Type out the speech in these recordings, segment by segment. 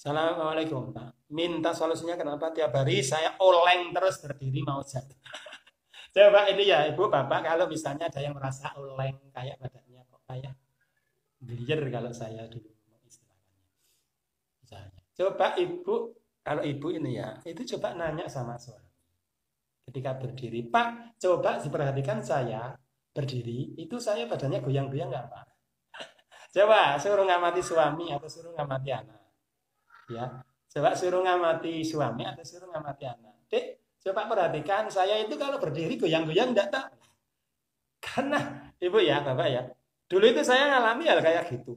Assalamualaikum Pak. Minta solusinya kenapa tiap hari saya oleng terus berdiri mau jatuh. Coba ini ya Ibu Bapak kalau misalnya ada yang merasa oleng kayak badannya kok kayak belier kalau saya dulu istilahnya. Misalnya. Coba Ibu kalau Ibu ini ya itu coba nanya sama suami. Ketika berdiri, Pak, coba diperhatikan saya berdiri, itu saya badannya goyang-goyang nggak Pak? Coba suruh ngamati suami atau suruh ngamati anak. Ya, coba suruh ngamati suami atau suruh ngamati anak. Dek, coba perhatikan saya itu kalau berdiri goyang-goyang enggak tak? Karena ibu ya, bapak ya. Dulu itu saya ngalami hal kayak gitu.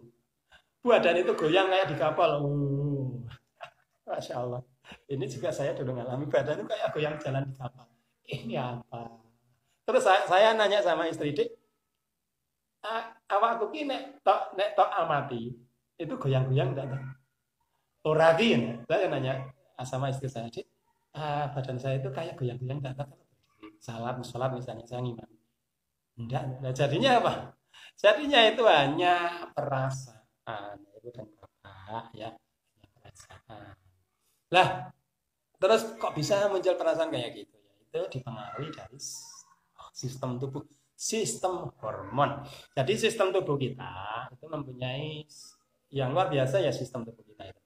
Badan itu goyang kayak di kapal. Masya Allah. Ini juga saya dulu ngalami badan itu kayak goyang jalan di kapal. Ini apa? Terus saya nanya sama istri, Dek, awakku ki nek tok amati itu goyang-goyang enggak tak? Ora ya. Saya nanya sama istri saya, Dek, badan saya itu kayak goyang-goyang enggak tak? Salat misalnya saya ngimami. Enggak. Nah, jadinya apa? Jadinya itu hanya perasaan itu dan bapak ya, hanya perasaan. Lah, terus kok bisa muncul perasaan kayak gitu ya? Itu dipengaruhi dari sistem tubuh, sistem hormon. Jadi sistem tubuh kita itu mempunyai yang luar biasa ya sistem tubuh kita itu.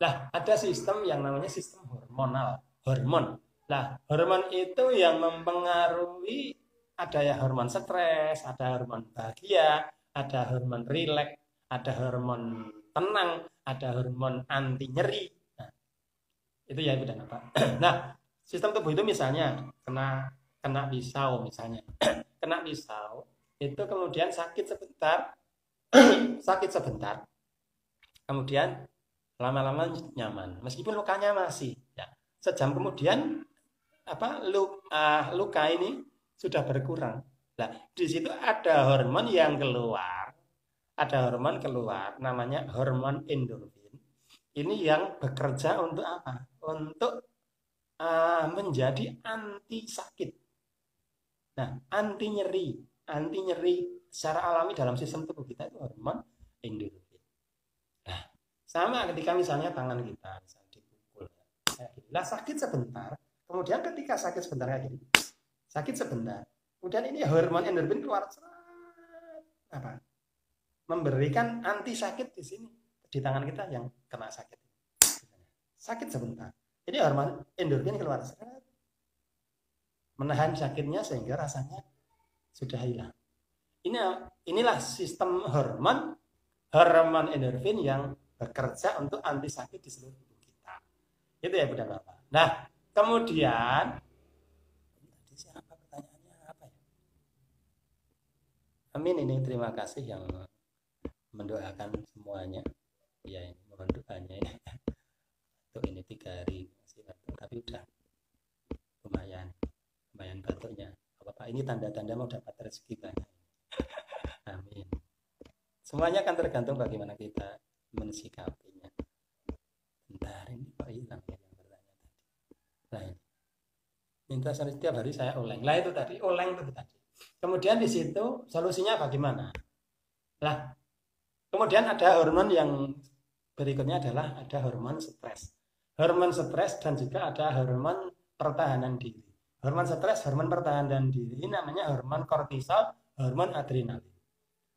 Lah, ada sistem yang namanya sistem hormonal, hormon. Lah, hormon itu yang mempengaruhi ada ya hormon stres, ada hormon bahagia, ada hormon rileks, ada hormon tenang, ada hormon anti nyeri. Nah, itu ya Ibu dan Bapak. Nah, sistem tubuh itu misalnya kena pisau misalnya. Kena pisau itu kemudian sakit sebentar, sakit sebentar. Kemudian lama-lama nyaman. Meskipun lukanya masih ya. Sejam kemudian luka ini sudah berkurang. Nah, di situ ada hormon yang keluar, namanya hormon endorfin. Ini yang bekerja untuk apa? Untuk menjadi anti sakit. Nah, anti nyeri secara alami dalam sistem tubuh kita itu hormon endorfin. Nah, sama ketika misalnya tangan kita misalnya dipukul, lah sakit sebentar. Kemudian ketika sakit sebentar kayak gini, sakit sebentar. Kemudian ini hormon endorfin keluar, apa? Memberikan anti sakit di sini di tangan kita yang kena sakit. Sakit sebentar. Jadi hormon endorfin keluar, menahan sakitnya sehingga rasanya sudah hilang. Inilah sistem hormon endorfin yang bekerja untuk anti sakit di seluruh tubuh kita. Itu ya Bunda Bapak. Nah, kemudian siapa pertanyaannya apa ya? Amin, ini terima kasih yang mendoakan semuanya. Ya, ini mohon doanya ini. Untuk ini 3 hari masih batuk, tapi udah lumayan batuknya. Bapak ini tanda-tanda mau dapat rezeki banyak. Amin. Semuanya akan tergantung bagaimana kita mensikapinya. Bentar, ini kok hilang ya yang bertanya tadi. Nah, ini. Minta setiap hari saya oleng. Lah itu tadi, oleng itu tadi. Kemudian di situ solusinya bagaimana? Lah, kemudian ada hormon yang berikutnya adalah ada hormon stres. Hormon stres dan juga ada hormon pertahanan diri. Hormon stres, hormon pertahanan diri ini namanya hormon kortisol, hormon adrenalin.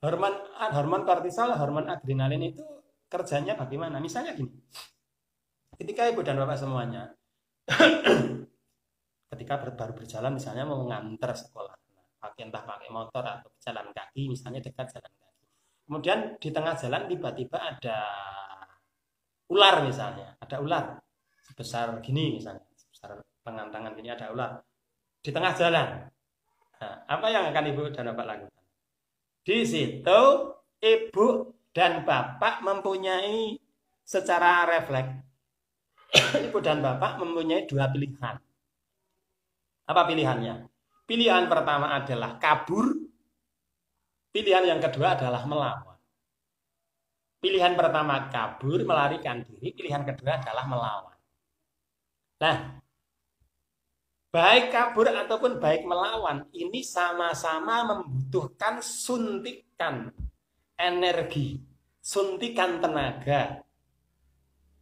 Hormon kortisol, hormon adrenalin itu kerjanya bagaimana? Misalnya gini. Ketika Ibu dan Bapak semuanya ketika baru berjalan misalnya mau nganter sekolah, entah pakai motor atau jalan kaki, misalnya dekat jalan kaki. Kemudian di tengah jalan tiba-tiba ada ular misalnya, ada ular sebesar gini misalnya, sebesar lengan tangan gini ada ular di tengah jalan. Nah, apa yang akan Ibu dan Bapak lakukan? Di situ Ibu dan Bapak mempunyai secara refleks, Ibu dan Bapak mempunyai 2 pilihan. Apa pilihannya? Pilihan pertama adalah kabur. Pilihan yang kedua adalah melawan. Pilihan pertama kabur, melarikan diri. Pilihan kedua adalah melawan. Nah, baik kabur ataupun baik melawan, ini sama-sama membutuhkan suntikan energi, suntikan tenaga.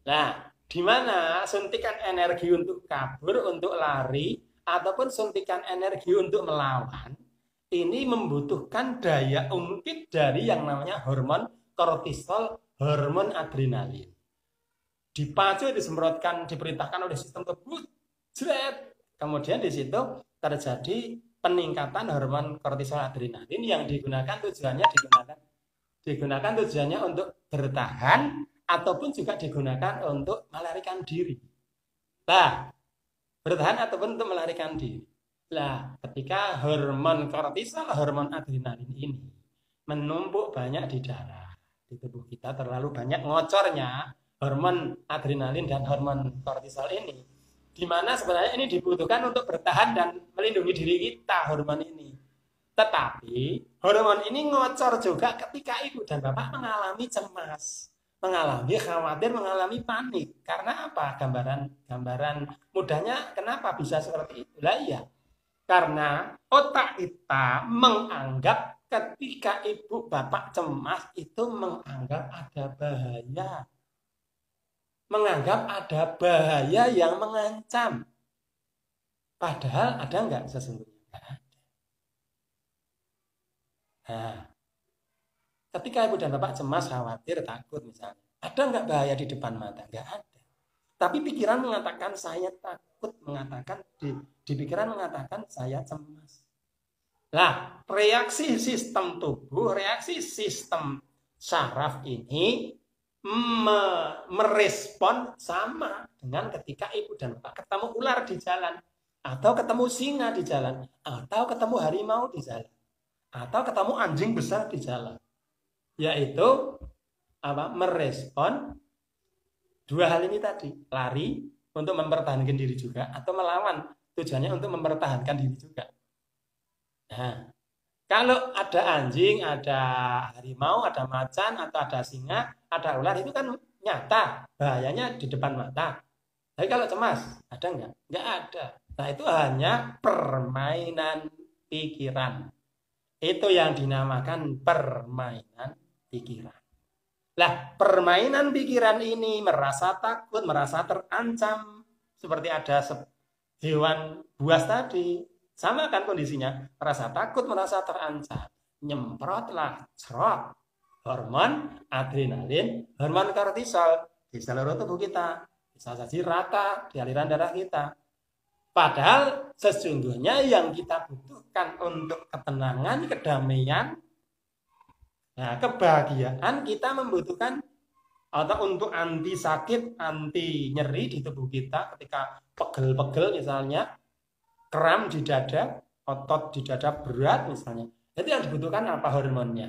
Nah, di mana suntikan energi untuk kabur, untuk lari, ataupun suntikan energi untuk melawan, ini membutuhkan daya ungkit dari yang namanya hormon kortisol, hormon adrenalin. Dipacu, disemprotkan, diperintahkan oleh sistem tubuh, jret. Kemudian di situ terjadi peningkatan hormon kortisol adrenalin yang digunakan tujuannya untuk bertahan ataupun juga digunakan untuk melarikan diri. Nah, bertahan ataupun untuk melarikan diri. Nah, ketika hormon kortisol, hormon adrenalin ini menumpuk banyak di darah, di tubuh kita terlalu banyak ngocornya hormon adrenalin dan hormon kortisol ini, di mana sebenarnya ini dibutuhkan untuk bertahan dan melindungi diri kita, hormon ini. Tetapi hormon ini ngocor juga ketika ibu dan bapak mengalami cemas, mengalami khawatir, mengalami panik. Karena apa? Gambaran mudahnya kenapa bisa seperti itu? Lah iya, karena otak kita menganggap ketika ibu bapak cemas itu menganggap ada bahaya. Menganggap ada bahaya yang mengancam. Padahal ada nggak sesungguhnya? Nah, ketika ibu dan bapak cemas, khawatir, takut misalnya, ada nggak bahaya di depan mata? Nggak ada. Tapi pikiran mengatakan saya takut, di pikiran mengatakan saya cemas. Nah, reaksi sistem tubuh, reaksi sistem saraf ini merespon sama dengan ketika ibu dan bapak ketemu ular di jalan, atau ketemu singa di jalan, atau ketemu harimau di jalan, atau ketemu anjing besar di jalan, yaitu merespon dua hal ini tadi, lari untuk mempertahankan diri juga, atau melawan tujuannya untuk mempertahankan diri juga. Nah, kalau ada anjing, ada harimau, ada macan, atau ada singa, ada ular, itu kan nyata bahayanya di depan mata. Tapi kalau cemas, ada nggak? Nggak ada. Nah, itu hanya permainan pikiran. Itu yang dinamakan permainan pikiran. Lah, permainan pikiran ini merasa takut, merasa terancam, seperti ada hewan buas tadi. Sama kan kondisinya, merasa takut, merasa terancam. Nyemprotlah, cerot, hormon adrenalin, hormon kortisol di seluruh tubuh kita. Bisa saja rata di aliran darah kita. Padahal sesungguhnya yang kita butuhkan untuk ketenangan, kedamaian, nah, kebahagiaan, kita membutuhkan atau untuk anti sakit, anti nyeri di tubuh kita ketika pegel-pegel misalnya, kram di dada, otot di dada berat misalnya. Itu yang dibutuhkan apa hormonnya?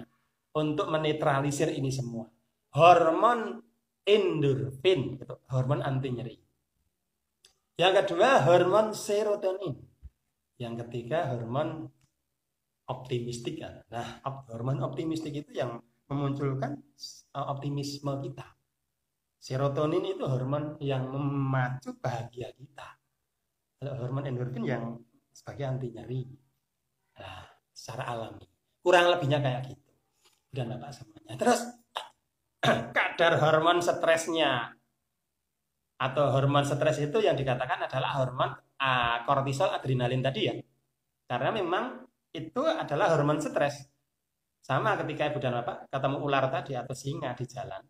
Untuk menetralisir ini semua. Hormon endorfin, hormon anti nyeri. Yang kedua, hormon serotonin. Yang ketiga, hormon optimistik. Nah, hormon optimistik itu yang memunculkan optimisme kita. Serotonin itu hormon yang memacu bahagia kita. Kalau hormon endorfin yang sebagai anti nyeri. Nah, secara alami. Kurang lebihnya kayak gitu. Dan Bapak semuanya. Terus kadar hormon stresnya atau hormon stres itu yang dikatakan adalah hormon kortisol, adrenalin tadi ya. Karena memang itu adalah hormon stres. Sama ketika ibu dan bapak ketemu ular tadi atau singa di jalan,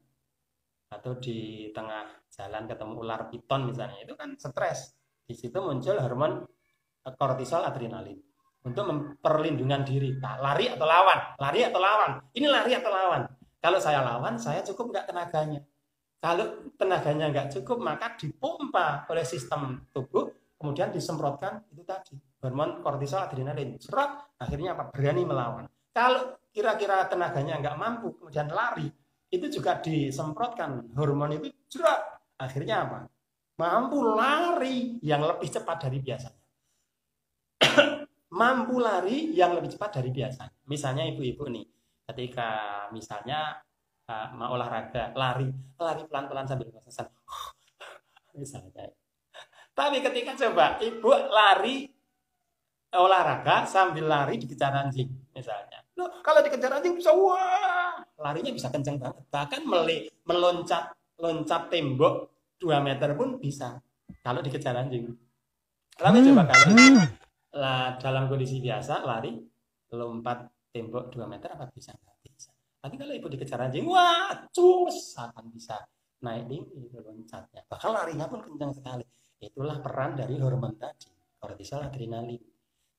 atau di tengah jalan ketemu ular piton misalnya, itu kan stres. Di situ muncul hormon kortisol, adrenalin untuk memperlindungan diri. Nah, lari atau lawan, lari atau lawan. Ini lari atau lawan. Kalau saya lawan, saya cukup nggak tenaganya. Kalau tenaganya nggak cukup, maka dipompa oleh sistem tubuh, kemudian disemprotkan itu tadi hormon kortisol, adrenalin, serap, akhirnya apa? Berani melawan. Kalau kira-kira tenaganya nggak mampu, kemudian lari, itu juga disemprotkan hormon itu, serap, akhirnya apa? Mampu lari yang lebih cepat dari biasanya. Mampu lari yang lebih cepat dari biasanya. Misalnya ibu-ibu nih, ketika misalnya mau olahraga, lari pelan-pelan sambil ngos-ngosan, misalnya. Tapi ketika coba ibu lari olahraga sambil lari dikejar anjing, misalnya. Loh, kalau dikejar anjing bisa wah, larinya bisa kenceng banget, bahkan meloncat tembok 2 meter pun bisa kalau dikejar anjing. Tapi coba kalau dalam kondisi biasa lari lompat tembok 2 meter apa bisa? Nggak bisa. Tapi kalau ibu dikejar anjing, wah cus akan bisa naik tinggi loncatnya. Bahkan larinya pun kencang sekali. Itulah peran dari hormon tadi, kortisol, adrenalin.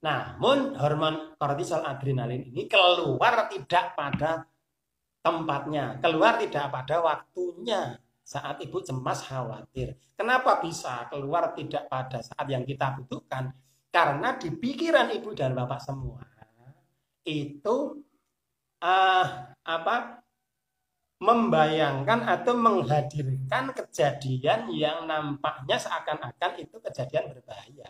Namun hormon kortisol, adrenalin ini keluar tidak pada tempatnya, keluar tidak pada waktunya saat ibu cemas khawatir. Kenapa bisa keluar tidak pada saat yang kita butuhkan? Karena di pikiran ibu dan bapak semua itu membayangkan atau menghadirkan kejadian yang nampaknya seakan-akan itu kejadian berbahaya.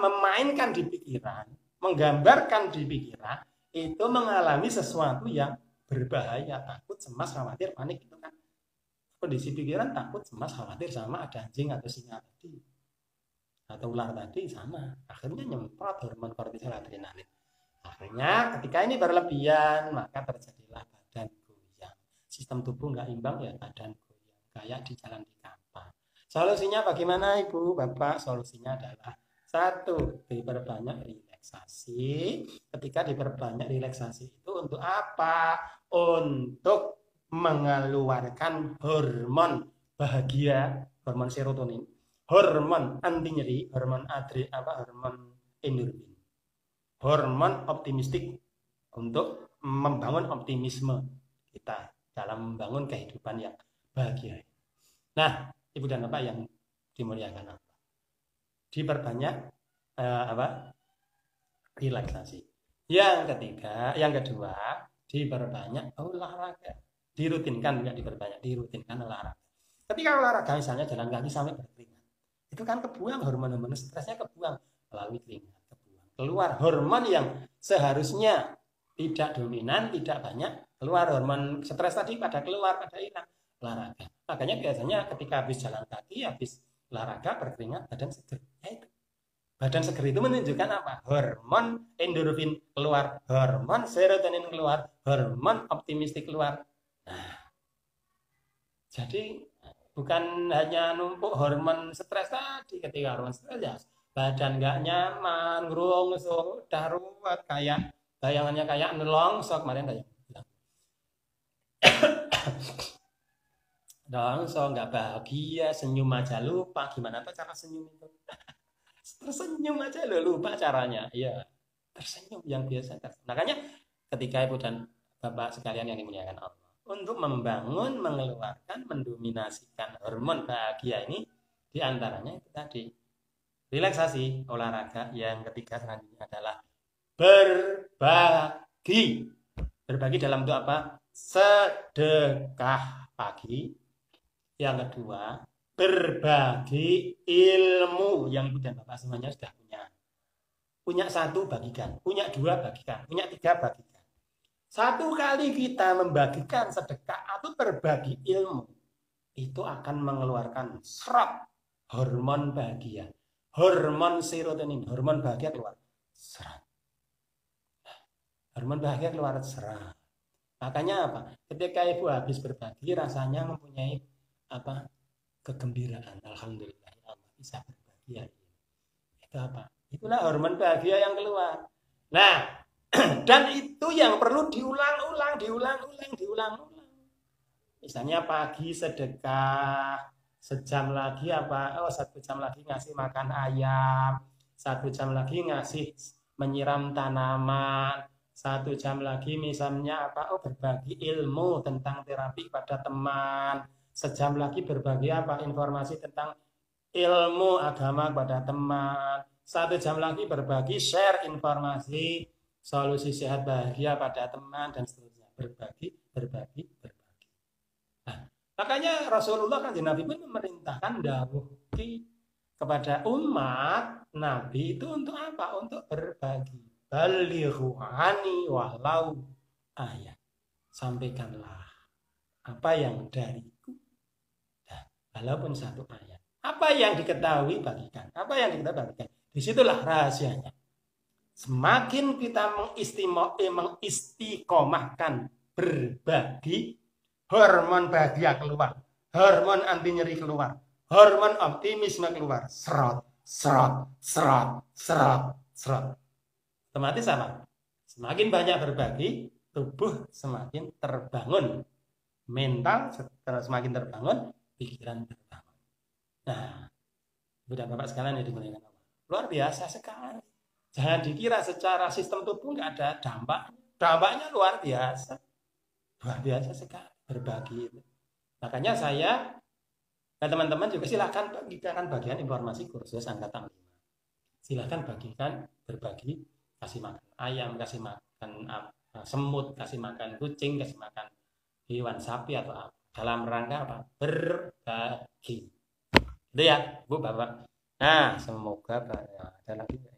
Memainkan di pikiran, menggambarkan di pikiran itu mengalami sesuatu yang berbahaya, takut, cemas, khawatir, panik itu kan kondisi pikiran takut, cemas, khawatir sama ada anjing atau singa tadi atau ular tadi sama. Akhirnya nyemprot hormon kortisol, adrenalin. Akhirnya ketika ini berlebihan maka terjadilah badan goyang. Sistem tubuh nggak imbang ya badan goyang kayak di jalan di kapal. Solusinya bagaimana Ibu, Bapak? Solusinya adalah 1, diperbanyak relaksasi. Ketika diperbanyak relaksasi itu untuk apa? Untuk mengeluarkan hormon bahagia, hormon serotonin, hormon anti nyeri, hormon hormon endorfin, hormon optimistik untuk membangun optimisme kita dalam membangun kehidupan yang bahagia. Nah, Ibu dan Bapak yang dimuliakan Allah, diperbanyak relaksasi. Yang kedua, diperbanyak olahraga. Dirutinkan olahraga. Tapi kalau olahraga misalnya jalan kaki sampai berkeringat, itu kan kebuang hormon-hormon stresnya, kebuang melalui keringat, keluar hormon yang seharusnya tidak dominan, tidak banyak, keluar hormon stres tadi pada hilang. Olahraga. Makanya biasanya ketika habis jalan kaki, habis olahraga, berkeringat, badan seger. Badan seger itu menunjukkan apa? Hormon endorfin keluar, hormon serotonin keluar, hormon optimistik keluar. Nah, jadi bukan hanya numpuk hormon stres tadi. Ketika hormon stres ya badan nggak nyaman, ngerungsung, darurat, kayak bayangannya kayak nelongsok kemarin kayak bilang. Nelongsok, nggak bahagia, senyum aja lupa. Gimana tuh cara senyum itu? Tersenyum aja lupa caranya. Iya, tersenyum yang biasa. Makanya ketika Ibu dan Bapak sekalian yang dimuliakan Allah, untuk membangun, mengeluarkan, mendominasikan hormon bahagia ini, diantaranya itu tadi relaksasi, olahraga. Yang ketiga selanjutnya adalah berbagi. Berbagi dalam bentuk apa? Sedekah pagi. Yang kedua, berbagi ilmu yang Ibu dan Bapak semuanya sudah punya. Punya 1 bagikan, punya 2 bagikan, punya 3 bagikan. 1 kali kita membagikan sedekah atau berbagi ilmu, itu akan mengeluarkan serap hormon bahagia, hormon serotonin, hormon bahagia keluar serap. Hormon bahagia keluar serap. Makanya apa? Ketika Ibu habis berbagi, rasanya mempunyai kegembiraan. Alhamdulillah Allah bisa berbagi. Itu apa? Itulah hormon bahagia yang keluar. Nah, dan itu yang perlu diulang-ulang. Misalnya pagi sedekah, sejam lagi 1 jam lagi ngasih makan ayam, 1 jam lagi ngasih menyiram tanaman, 1 jam lagi misalnya berbagi ilmu tentang terapi pada teman, sejam lagi berbagi informasi tentang ilmu agama kepada teman, 1 jam lagi berbagi share informasi solusi sehat bahagia pada teman dan seterusnya. Berbagi. Nah, makanya Rasulullah kan Nabi pun memerintahkan dawuhi kepada umat Nabi itu untuk apa? Untuk berbagi. Balighu ani walau ayat. Sampaikanlah apa yang dariku. Walaupun 1 ayat. Apa yang diketahui bagikan. Disitulah rahasianya. Semakin kita mengistiqomahkan berbagi, hormon bahagia keluar. hormon anti nyeri keluar, hormon optimisme keluar, serot, serot, serot, serot, serot. Otomatis apa? Semakin banyak berbagi, tubuh semakin terbangun, mental semakin terbangun, pikiran terbangun. Nah, Budak Bapak sekalian yang dimuliakan Allah, luar biasa sekali. Jangan dikira secara sistem tubuh nggak ada dampak. Dampaknya luar biasa sekali berbagi itu. Makanya saya dan teman-teman juga silakan bagikan bagian informasi kursus angkatan 5. Silakan bagikan, berbagi, kasih makan ayam, kasih makan semut, kasih makan kucing, kasih makan hewan sapi atau apa, dalam rangka apa? Berbagi. Itu ya, Bu, Bapak. Nah, semoga ada lagi.